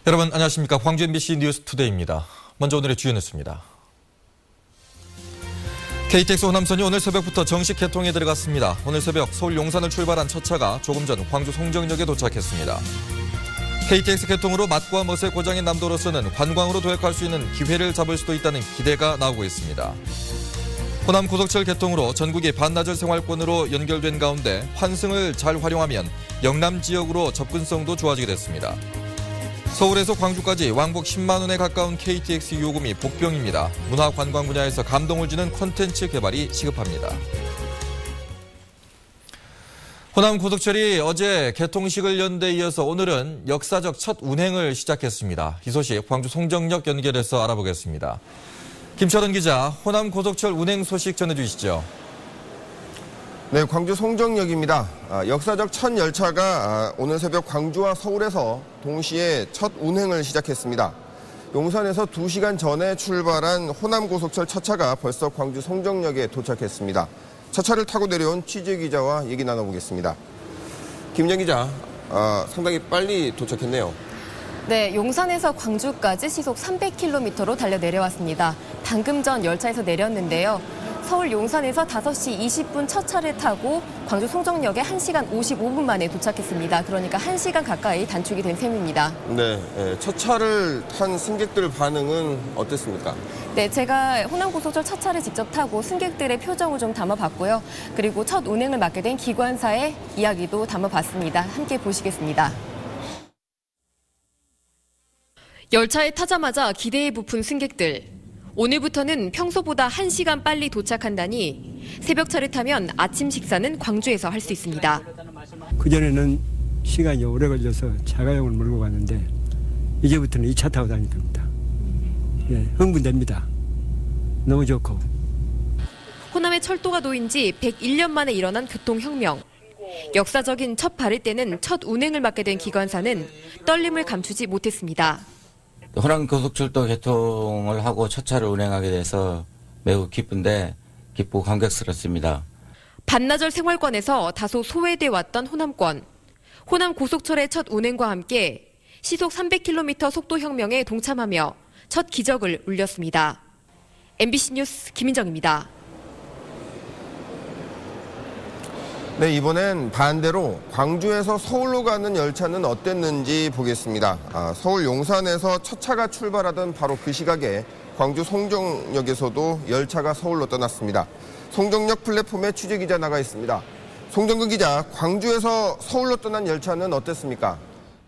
여러분 안녕하십니까. 광주 MBC 뉴스투데이입니다. 먼저 오늘의 주요 뉴스입니다. KTX 호남선이 오늘 새벽부터 정식 개통에 들어갔습니다. 오늘 새벽 서울 용산을 출발한 첫 차가 조금 전 광주 송정역에 도착했습니다. KTX 개통으로 맛과 멋의 고장인 남도로서는 관광으로 도약할 수 있는 기회를 잡을 수도 있다는 기대가 나오고 있습니다. 호남 고속철 개통으로 전국이 반나절 생활권으로 연결된 가운데 환승을 잘 활용하면 영남 지역으로 접근성도 좋아지게 됐습니다. 서울에서 광주까지 왕복 10만 원에 가까운 KTX 요금이 복병입니다. 문화관광 분야에서 감동을 주는 콘텐츠 개발이 시급합니다. 호남 고속철이 어제 개통식을 연 데 이어서 오늘은 역사적 첫 운행을 시작했습니다. 이 소식 광주 송정역 연결해서 알아보겠습니다. 김철원 기자, 호남 고속철 운행 소식 전해주시죠. 네, 광주 송정역입니다. 역사적 첫 열차가 오늘 새벽 광주와 서울에서 동시에 첫 운행을 시작했습니다. 용산에서 2시간 전에 출발한 호남 고속철 첫 차가 벌써 광주 송정역에 도착했습니다. 첫 차를 타고 내려온 취재기자와 얘기 나눠보겠습니다. 김정 기자, 상당히 빨리 도착했네요. 네, 용산에서 광주까지 시속 300km로 달려 내려왔습니다. 방금 전 열차에서 내렸는데요. 서울 용산에서 5시 20분 첫 차를 타고 광주 송정역에 1시간 55분 만에 도착했습니다. 그러니까 1시간 가까이 단축이 된 셈입니다. 네, 첫 차를 탄 승객들 반응은 어땠습니까? 네, 제가 호남고속철 첫 차를 직접 타고 승객들의 표정을 좀 담아봤고요. 그리고 첫 운행을 맡게 된 기관사의 이야기도 담아봤습니다. 함께 보시겠습니다. 열차에 타자마자 기대에 부푼 승객들. 오늘부터는 평소보다 1시간 빨리 도착한다니 새벽차를 타면 아침 식사는 광주에서 할 수 있습니다. 그전에는 시간이 오래 걸려서 자가용을 몰고 갔는데 이제부터는 2차 타고 다닐 겁니다. 예, 흥분됩니다. 너무 좋고. 호남의 철도가 놓인 지 101년 만에 일어난 교통혁명. 역사적인 첫 발을 떼는 첫 운행을 맡게 된 기관사는 떨림을 감추지 못했습니다. 호남 고속철도 개통을 하고 첫 차를 운행하게 돼서 매우 기쁘고 감격스럽습니다. 반나절 생활권에서 다소 소외돼 왔던 호남권. 호남 고속철의 첫 운행과 함께 시속 300km 속도 혁명에 동참하며 첫 기적을 울렸습니다. MBC 뉴스 김인정입니다. 네, 이번엔 반대로 광주에서 서울로 가는 열차는 어땠는지 보겠습니다. 서울 용산에서 첫 차가 출발하던 바로 그 시각에 광주 송정역에서도 열차가 서울로 떠났습니다. 송정역 플랫폼에 취재기자 나가 있습니다. 송정근 기자, 광주에서 서울로 떠난 열차는 어땠습니까?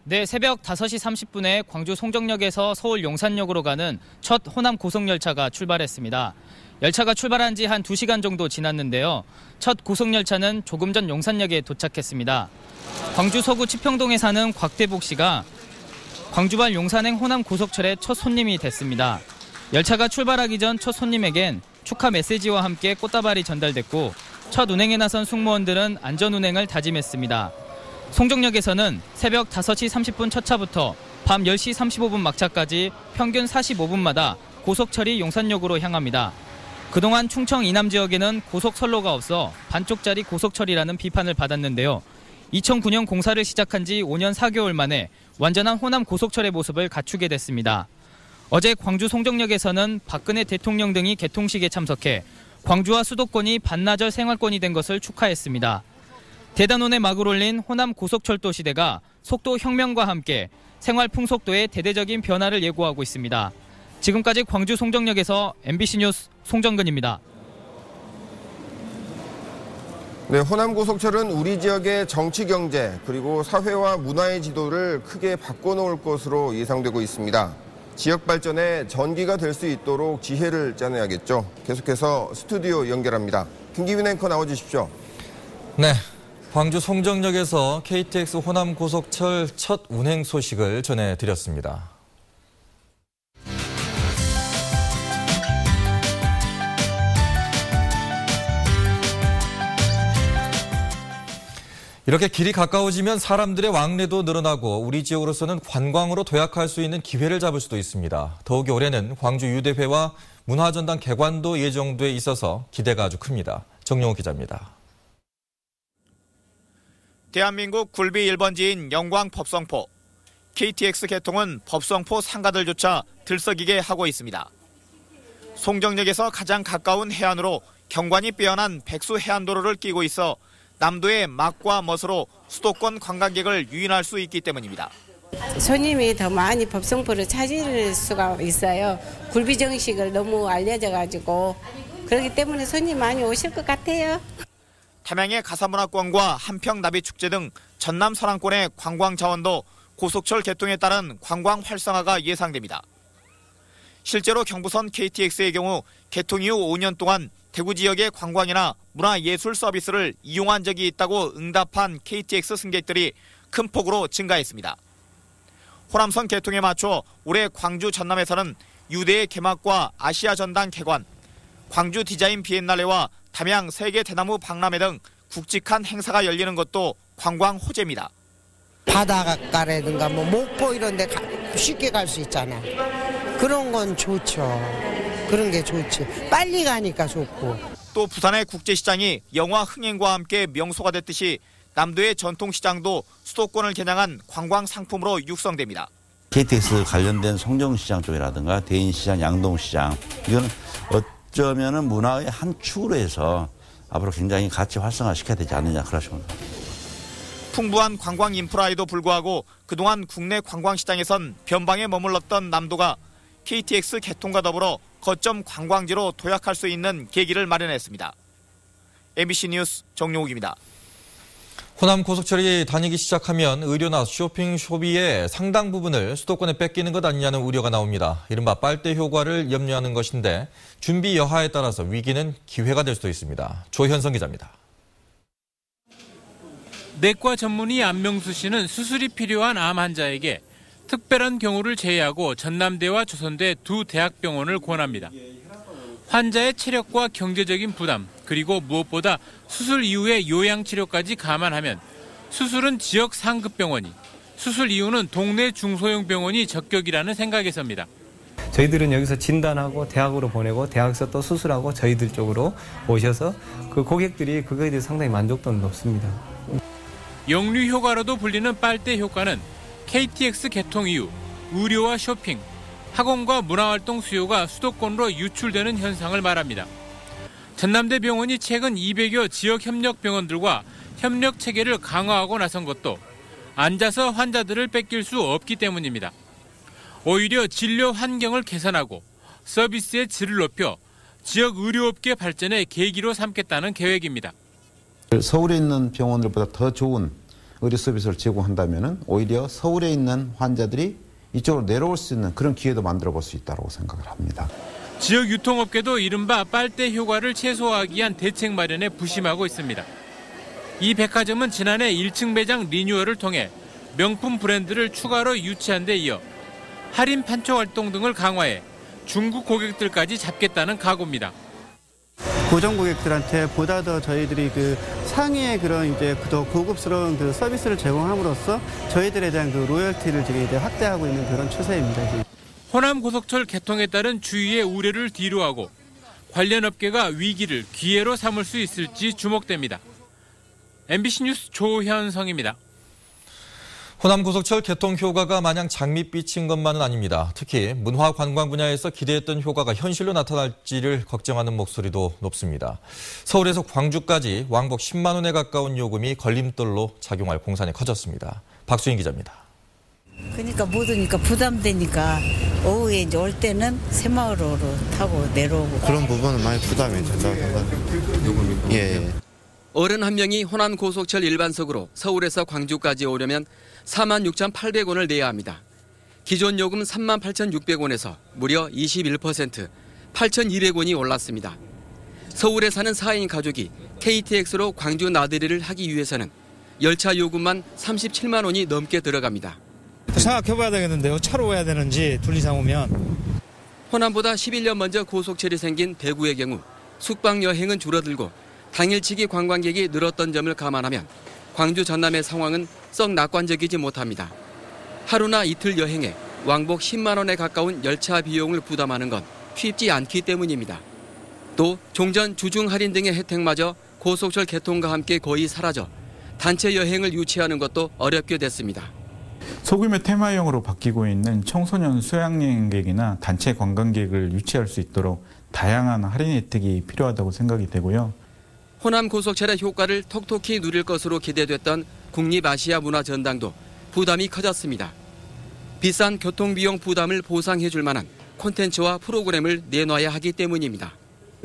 네, 새벽 5시 30분에 광주 송정역에서 서울 용산역으로 가는 첫 호남 고속열차가 출발했습니다. 열차가 출발한 지 한 2시간 정도 지났는데요. 첫 고속열차는 조금 전 용산역에 도착했습니다. 광주 서구 치평동에 사는 곽대복 씨가 광주발 용산행 호남 고속철의 첫 손님이 됐습니다. 열차가 출발하기 전 첫 손님에겐 축하 메시지와 함께 꽃다발이 전달됐고 첫 운행에 나선 승무원들은 안전운행을 다짐했습니다. 송정역에서는 새벽 5시 30분 첫 차부터 밤 10시 35분 막차까지 평균 45분마다 고속철이 용산역으로 향합니다. 그동안 충청 이남 지역에는 고속선로가 없어 반쪽짜리 고속철이라는 비판을 받았는데요. 2009년 공사를 시작한 지 5년 4개월 만에 완전한 호남 고속철의 모습을 갖추게 됐습니다. 어제 광주 송정역에서는 박근혜 대통령 등이 개통식에 참석해 광주와 수도권이 반나절 생활권이 된 것을 축하했습니다. 대단원에 막을 올린 호남 고속철도 시대가 속도 혁명과 함께 생활 풍속도의 대대적인 변화를 예고하고 있습니다. 지금까지 광주 송정역에서 MBC 뉴스 송정근입니다. 네, 호남 고속철은 우리 지역의 정치 경제 그리고 사회와 문화의 지도를 크게 바꿔놓을 것으로 예상되고 있습니다. 지역 발전에 전기가 될 수 있도록 지혜를 짜내야겠죠. 계속해서 스튜디오 연결합니다. 김기빈 앵커 나와주십시오. 네, 광주 송정역에서 KTX 호남 고속철 첫 운행 소식을 전해드렸습니다. 이렇게 길이 가까워지면 사람들의 왕래도 늘어나고 우리 지역으로서는 관광으로 도약할 수 있는 기회를 잡을 수도 있습니다. 더욱이 올해는 광주 유대회와 문화전당 개관도 예정돼 있어서 기대가 아주 큽니다. 정용호 기자입니다. 대한민국 굴비 1번지인 영광 법성포. KTX 개통은 법성포 상가들조차 들썩이게 하고 있습니다. 송정역에서 가장 가까운 해안으로 경관이 빼어난 백수해안도로를 끼고 있어 남도의 맛과 멋으로 수도권 관광객을 유인할 수 있기 때문입니다. 손님이 더 많이 법성포를 찾을 수가 있어요. 굴비 정식을 너무 알려져가지고 그렇기 때문에 손님 많이 오실 것 같아요. 담양의 가사문화권과 한평나비축제 등 전남 서남권의 관광 자원도 고속철 개통에 따른 관광 활성화가 예상됩니다. 실제로 경부선 KTX의 경우 개통 이후 5년 동안 대구 지역의 관광이나 문화예술 서비스를 이용한 적이 있다고 응답한 KTX 승객들이 큰 폭으로 증가했습니다. 호남선 개통에 맞춰 올해 광주 전남에서는 유대의 개막과 아시아 전당 개관, 광주 디자인 비엔날레와 담양 세계 대나무 박람회 등 굵직한 행사가 열리는 것도 관광 호재입니다. 바닷가라든가 뭐 목포 이런 데 쉽게 갈 수 있잖아. 그런 건 좋죠. 그런 게 좋지. 빨리 가니까 좋고. 또 부산의 국제시장이 영화 흥행과 함께 명소가 됐듯이 남도의 전통시장도 수도권을 겨냥한 관광 상품으로 육성됩니다. KTX 관련된 송정시장 쪽이라든가 대인시장, 양동시장 이거는 어쩌면은 문화의 한 축으로 해서 앞으로 굉장히 같이 활성화시켜야 되지 않느냐 그런 생각입니다. 풍부한 관광 인프라에도 불구하고 그동안 국내 관광시장에선 변방에 머물렀던 남도가 KTX 개통과 더불어 거점 관광지로 도약할 수 있는 계기를 마련했습니다. MBC 뉴스 정용욱입니다. 호남 고속철이 다니기 시작하면 의료나 쇼핑 소비의 상당 부분을 수도권에 뺏기는 것 아니냐는 우려가 나옵니다. 이른바 빨대 효과를 염려하는 것인데 준비 여하에 따라서 위기는 기회가 될 수도 있습니다. 조현성 기자입니다. 내과 전문의 안명수 씨는 수술이 필요한 암 환자에게 특별한 경우를 제외하고 전남대와 조선대 두 대학병원을 권합니다. 환자의 체력과 경제적인 부담, 그리고 무엇보다 수술 이후의 요양치료까지 감안하면 수술은 지역 상급병원이, 수술 이후는 동네 중소형 병원이 적격이라는 생각에서입니다. 저희들은 여기서 진단하고 대학으로 보내고 대학에서 또 수술하고 저희들 쪽으로 오셔서 그 고객들이 그거에 대해 상당히 만족도는 높습니다. 역류 효과로도 불리는 빨대 효과는 KTX 개통 이후 의료와 쇼핑, 학원과 문화활동 수요가 수도권으로 유출되는 현상을 말합니다. 전남대병원이 최근 200여 지역 협력병원들과 협력 체계를 강화하고 나선 것도 앉아서 환자들을 뺏길 수 없기 때문입니다. 오히려 진료 환경을 개선하고 서비스의 질을 높여 지역 의료업계 발전의 계기로 삼겠다는 계획입니다. 서울에 있는 병원들보다 더 좋은 의료 서비스를 제공한다면 오히려 서울에 있는 환자들이 이쪽으로 내려올 수 있는 그런 기회도 만들어 볼 수 있다고 생각을 합니다. 지역 유통업계도 이른바 빨대 효과를 최소화하기 위한 대책 마련에 부심하고 있습니다. 이 백화점은 지난해 1층 매장 리뉴얼을 통해 명품 브랜드를 추가로 유치한 데 이어 할인 판촉 활동 등을 강화해 중국 고객들까지 잡겠다는 각오입니다. 고정 고객들한테 보다 더 저희들이 그 상위의 그런 이제 더 고급스러운 그 서비스를 제공함으로써 저희들에 대한 그 로열티를 지금 이제 확대하고 있는 그런 추세입니다. 호남 고속철 개통에 따른 주위의 우려를 뒤로하고 관련 업계가 위기를 기회로 삼을 수 있을지 주목됩니다. MBC 뉴스 조현성입니다. 호남 고속철 개통 효과가 마냥 장밋빛인 것만은 아닙니다. 특히 문화 관광 분야에서 기대했던 효과가 현실로 나타날지를 걱정하는 목소리도 높습니다. 서울에서 광주까지 왕복 10만 원에 가까운 요금이 걸림돌로 작용할 공산이 커졌습니다. 박수인 기자입니다. 그러니까 못 오니까 부담되니까 오후에 이제 올 때는 새마을호로 타고 내려오고. 그런 부분은 많이 부담이 된다고 생각합니다. 예. 어른 한 명이 호남 고속철 일반석으로 서울에서 광주까지 오려면 46,800원을 내야 합니다. 기존 요금 38,600원에서 무려 21%, 8,200원이 올랐습니다. 서울에 사는 4인 가족이 KTX로 광주 나들이를 하기 위해서는 열차 요금만 37만 원이 넘게 들어갑니다. 생각해봐야 되겠는데요. 차로 와야 되는지 둘 이상 오면. 호남보다 11년 먼저 고속철이 생긴 대구의 경우 숙박 여행은 줄어들고 당일치기 관광객이 늘었던 점을 감안하면 광주 전남의 상황은 썩 낙관적이지 못합니다. 하루나 이틀 여행에 왕복 10만 원에 가까운 열차 비용을 부담하는 건 쉽지 않기 때문입니다. 또 종전 주중 할인 등의 혜택마저 고속철 개통과 함께 거의 사라져 단체 여행을 유치하는 것도 어렵게 됐습니다. 소규모 테마형으로 바뀌고 있는 청소년 수양여행객이나 단체 관광객을 유치할 수 있도록 다양한 할인 혜택이 필요하다고 생각이 되고요. 호남 고속철의 효과를 톡톡히 누릴 것으로 기대됐던 국립아시아 문화전당도 부담이 커졌습니다. 비싼 교통비용 부담을 보상해 줄 만한 콘텐츠와 프로그램을 내놔야 하기 때문입니다.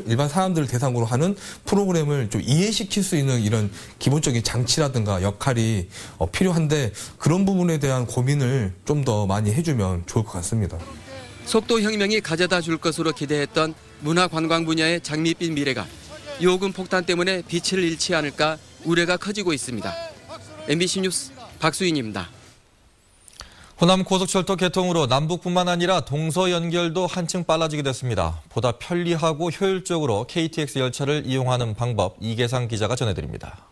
일반 사람들을 대상으로 하는 프로그램을 좀 이해시킬 수 있는 이런 기본적인 장치라든가 역할이 필요한데 그런 부분에 대한 고민을 좀 더 많이 해주면 좋을 것 같습니다. 속도혁명이 가져다 줄 것으로 기대했던 문화관광 분야의 장밋빛 미래가 요금 폭탄 때문에 빛을 잃지 않을까 우려가 커지고 있습니다. MBC 뉴스 박수인입니다. 호남 고속철도 개통으로 남북뿐만 아니라 동서 연결도 한층 빨라지게 됐습니다. 보다 편리하고 효율적으로 KTX 열차를 이용하는 방법 이계상 기자가 전해드립니다.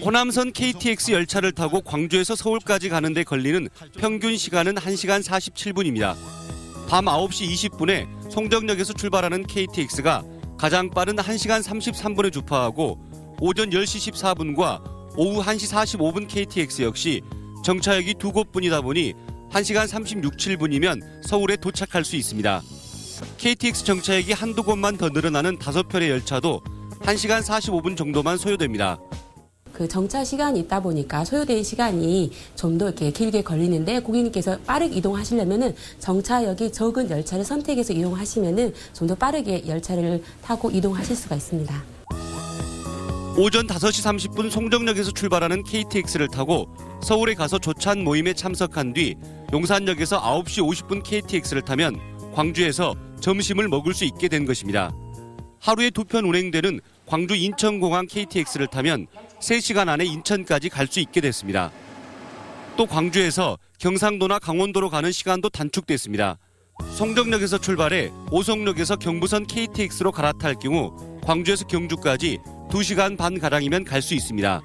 호남선 KTX 열차를 타고 광주에서 서울까지 가는 데 걸리는 평균 시간은 1시간 47분입니다. 밤 9시 20분에 송정역에서 출발하는 KTX가 가장 빠른 1시간 33분에 주파하고 오전 10시 14분과 오후 1시 45분 KTX 역시 정차역이 두 곳뿐이다 보니 1시간 36, 7분이면 서울에 도착할 수 있습니다. KTX 정차역이 한두 곳만 더 늘어나는 5편의 열차도 1시간 45분 정도만 소요됩니다. 그 정차 시간이 있다 보니까 소요된 시간이 좀 더 이렇게 길게 걸리는데 고객님께서 빠르게 이동하시려면은 정차역이 적은 열차를 선택해서 이용하시면은 좀 더 빠르게 열차를 타고 이동하실 수가 있습니다. 오전 5시 30분 송정역에서 출발하는 KTX를 타고 서울에 가서 조찬 모임에 참석한 뒤 용산역에서 9시 50분 KTX를 타면 광주에서 점심을 먹을 수 있게 된 것입니다. 하루에 2편 운행되는 광주 인천공항 KTX를 타면 3시간 안에 인천까지 갈 수 있게 됐습니다. 또 광주에서 경상도나 강원도로 가는 시간도 단축됐습니다. 송정역에서 출발해 오송역에서 경부선 KTX로 갈아탈 경우 광주에서 경주까지 2시간 반가량이면 갈 수 있습니다.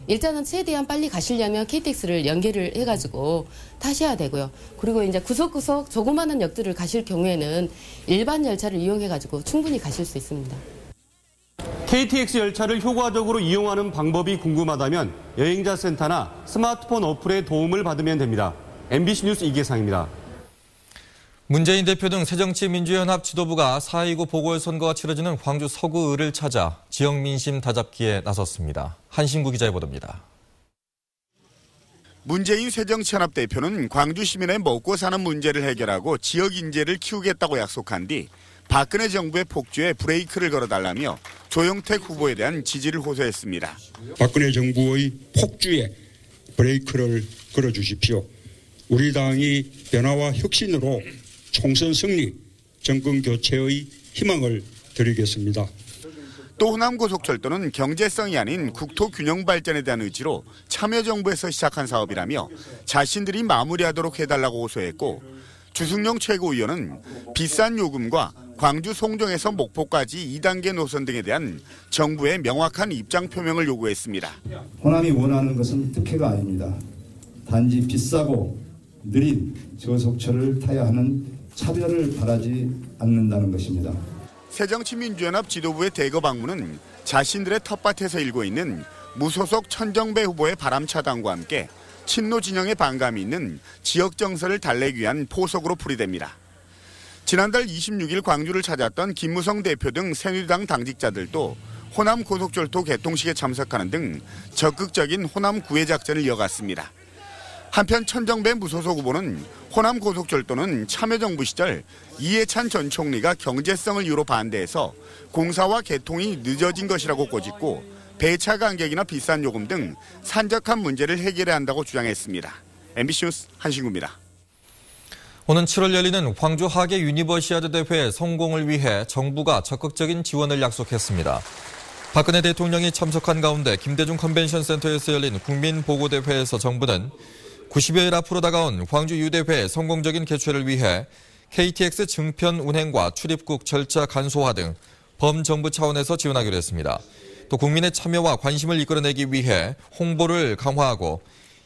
일단은 최대한 빨리 가시려면 KTX를 연결을 해가지고 타셔야 되고요. 그리고 이제 구석구석 조그마한 역들을 가실 경우에는 일반 열차를 이용해가지고 충분히 가실 수 있습니다. KTX 열차를 효과적으로 이용하는 방법이 궁금하다면 여행자 센터나 스마트폰 어플의 도움을 받으면 됩니다. MBC 뉴스 이계상입니다. 문재인 대표 등 새정치민주연합 지도부가 4.29 보궐선거가 치러지는 광주 서구을을 찾아 지역 민심 다잡기에 나섰습니다. 한신구 기자의 보도입니다. 문재인 새정치연합 대표는 광주 시민의 먹고 사는 문제를 해결하고 지역 인재를 키우겠다고 약속한 뒤 박근혜 정부의 폭주에 브레이크를 걸어달라며 조영택 후보에 대한 지지를 호소했습니다. 박근혜 정부의 폭주에 브레이크를 걸어주십시오. 우리 당이 변화와 혁신으로 총선 승리, 정권 교체의 희망을 드리겠습니다. 또 호남고속철도는 경제성이 아닌 국토균형 발전에 대한 의지로 참여정부에서 시작한 사업이라며 자신들이 마무리하도록 해달라고 호소했고 주승용 최고위원은 비싼 요금과 광주 송정에서 목포까지 2단계 노선 등에 대한 정부의 명확한 입장 표명을 요구했습니다. 호남이 원하는 것은 특혜가 아닙니다. 단지 비싸고 느린 저속철을 타야 하는 차별을 바라지 않는다는 것입니다. 새정치민주연합 지도부의 대거 방문은 자신들의 텃밭에서 일고 있는 무소속 천정배 후보의 바람 차단과 함께 친노 진영의 반감이 있는 지역 정서를 달래기 위한 포석으로 풀이됩니다. 지난달 26일 광주를 찾았던 김무성 대표 등 새누리당 당직자들도 호남 고속철도 개통식에 참석하는 등 적극적인 호남 구애 작전을 이어갔습니다. 한편 천정배 무소속 후보는 호남 고속철도는 참여정부 시절 이해찬 전 총리가 경제성을 이유로 반대해서 공사와 개통이 늦어진 것이라고 꼬집고 배차 간격이나 비싼 요금 등 산적한 문제를 해결해야 한다고 주장했습니다. MBC 뉴스 한신구입니다. 오는 7월 열리는 광주 하계 유니버시아드 대회 성공을 위해 정부가 적극적인 지원을 약속했습니다. 박근혜 대통령이 참석한 가운데 김대중 컨벤션센터에서 열린 국민보고대회에서 정부는 90여일 앞으로 다가온 광주 유대회 성공적인 개최를 위해 KTX 증편 운행과 출입국 절차 간소화 등 범정부 차원에서 지원하기로 했습니다. 또 국민의 참여와 관심을 이끌어내기 위해 홍보를 강화하고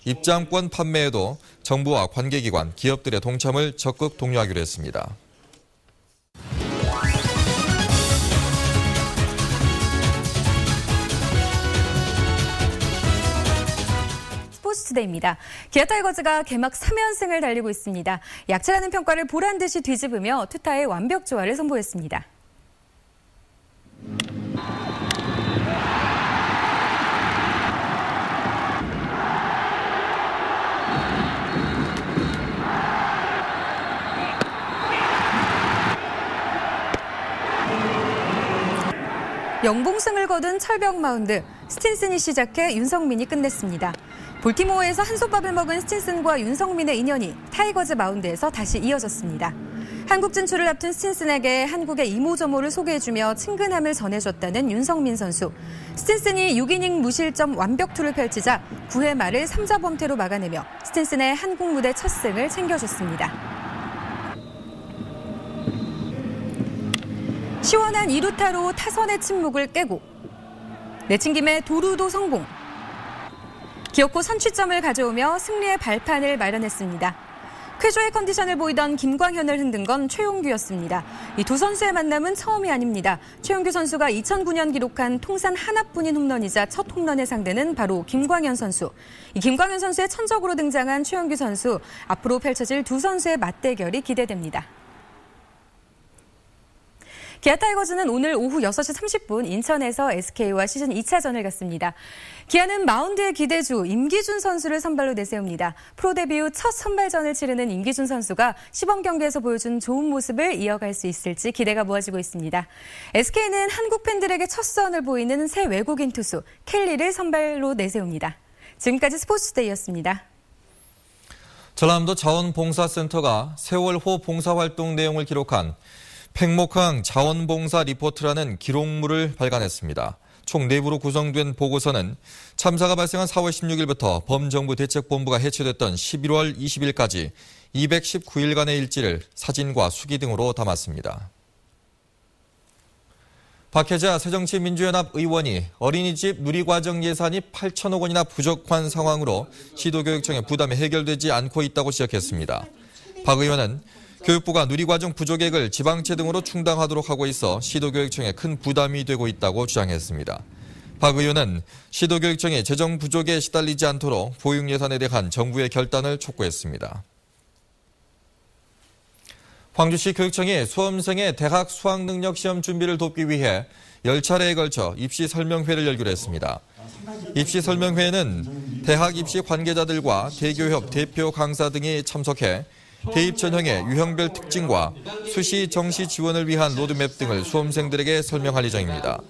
입장권 판매에도 정부와 관계기관, 기업들의 동참을 적극 독려하기로 했습니다. 스포츠투데이입니다. 기아 타이거즈가 개막 3연승을 달리고 있습니다. 약체라는 평가를 보란듯이 뒤집으며 투타의 완벽 조화를 선보였습니다. 영봉승을 거둔 철벽 마운드, 스틴슨이 시작해 윤성민이 끝냈습니다. 볼티모어에서 한솥밥을 먹은 스틴슨과 윤성민의 인연이 타이거즈 마운드에서 다시 이어졌습니다. 한국 진출을 앞둔 스틴슨에게 한국의 이모저모를 소개해주며 친근함을 전해줬다는 윤성민 선수. 스틴슨이 6이닝 무실점 완벽투를 펼치자 9회 말을 3자 범퇴로 막아내며 스틴슨의 한국 무대 첫 승을 챙겨줬습니다. 시원한 2루타로 타선의 침묵을 깨고 내친김에 도루도 성공. 기어코 선취점을 가져오며 승리의 발판을 마련했습니다. 쾌조의 컨디션을 보이던 김광현을 흔든 건 최용규였습니다. 이 두 선수의 만남은 처음이 아닙니다. 최용규 선수가 2009년 기록한 통산 하나뿐인 홈런이자 첫 홈런의 상대는 바로 김광현 선수. 이 김광현 선수의 천적으로 등장한 최용규 선수, 앞으로 펼쳐질 두 선수의 맞대결이 기대됩니다. 기아 타이거즈는 오늘 오후 6시 30분 인천에서 SK와 시즌 2차전을 갖습니다. 기아는 마운드의 기대주 임기준 선수를 선발로 내세웁니다. 프로 데뷔 후 첫 선발전을 치르는 임기준 선수가 시범 경기에서 보여준 좋은 모습을 이어갈 수 있을지 기대가 모아지고 있습니다. SK는 한국 팬들에게 첫 선을 보이는 새 외국인 투수 켈리를 선발로 내세웁니다. 지금까지 스포츠데이였습니다. 전남도 자원봉사센터가 세월호 봉사활동 내용을 기록한 팽목항 자원봉사 리포트라는 기록물을 발간했습니다. 총 4부로 구성된 보고서는 참사가 발생한 4월 16일부터 범정부 대책본부가 해체됐던 11월 20일까지 219일간의 일지를 사진과 수기 등으로 담았습니다. 박혜자 새정치민주연합 의원이 어린이집 누리과정 예산이 8천억 원이나 부족한 상황으로 시도교육청의 부담이 해결되지 않고 있다고 지적했습니다. 박 의원은 교육부가 누리과정 부족액을 지방채 등으로 충당하도록 하고 있어 시도교육청에 큰 부담이 되고 있다고 주장했습니다. 박 의원은 시도교육청이 재정 부족에 시달리지 않도록 보육 예산에 대한 정부의 결단을 촉구했습니다. 광주시 교육청이 수험생의 대학 수학능력시험 준비를 돕기 위해 10차례에 걸쳐 입시 설명회를 열기로 했습니다. 입시 설명회에는 대학 입시 관계자들과 대교협 대표 강사 등이 참석해 대입 전형의 유형별 특징과 수시 정시 지원을 위한 로드맵 등을 수험생들에게 설명할 예정입니다.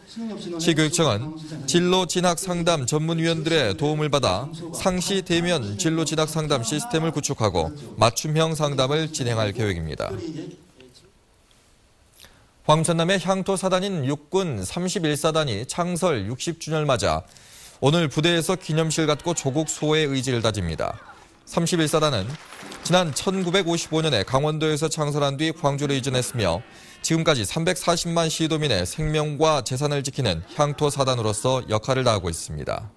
시교육청은 진로 진학 상담 전문위원들의 도움을 받아 상시 대면 진로 진학 상담 시스템을 구축하고 맞춤형 상담을 진행할 계획입니다. 광천남의 향토 사단인 육군 31사단이 창설 60주년을 맞아 오늘 부대에서 기념실 갖고 조국 수호의 의지를 다집니다. 31사단은 지난 1955년에 강원도에서 창설한 뒤 광주로 이전했으며 지금까지 340만 시도민의 생명과 재산을 지키는 향토 사단으로서 역할을 다하고 있습니다.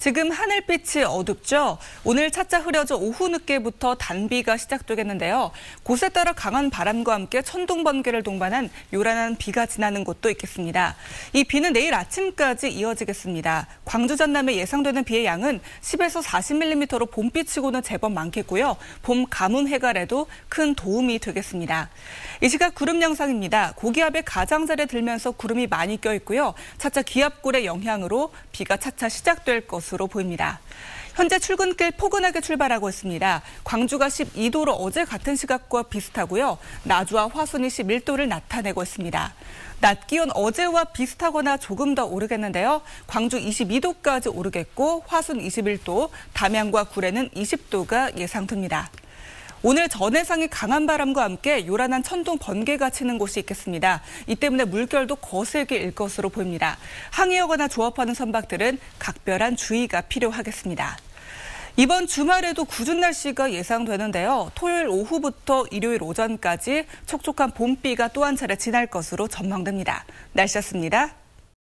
지금 하늘빛이 어둡죠. 오늘 차차 흐려져 오후 늦게부터 단비가 시작되겠는데요. 곳에 따라 강한 바람과 함께 천둥 번개를 동반한 요란한 비가 지나는 곳도 있겠습니다. 이 비는 내일 아침까지 이어지겠습니다. 광주 전남에 예상되는 비의 양은 10에서 40mm로 봄비치고는 제법 많겠고요. 봄 가뭄 해갈에도 큰 도움이 되겠습니다. 이 시각 구름 영상입니다. 고기압의 가장자리에 들면서 구름이 많이 껴있고요. 차차 기압골의 영향으로 비가 차차 시작될 것으로 보입니다. 현재 출근길 포근하게 출발하고 있습니다. 광주가 12도로 어제 같은 시각과 비슷하고요. 나주와 화순이 11도를 나타내고 있습니다. 낮 기온 어제와 비슷하거나 조금 더 오르겠는데요. 광주 22도까지 오르겠고 화순 21도, 담양과 구례는 20도가 예상됩니다. 오늘 전해상이 강한 바람과 함께 요란한 천둥 번개가 치는 곳이 있겠습니다. 이 때문에 물결도 거세게 일 것으로 보입니다. 항해하거나 조업하는 선박들은 각별한 주의가 필요하겠습니다. 이번 주말에도 궂은 날씨가 예상되는데요. 토요일 오후부터 일요일 오전까지 촉촉한 봄비가 또 한 차례 지날 것으로 전망됩니다. 날씨였습니다.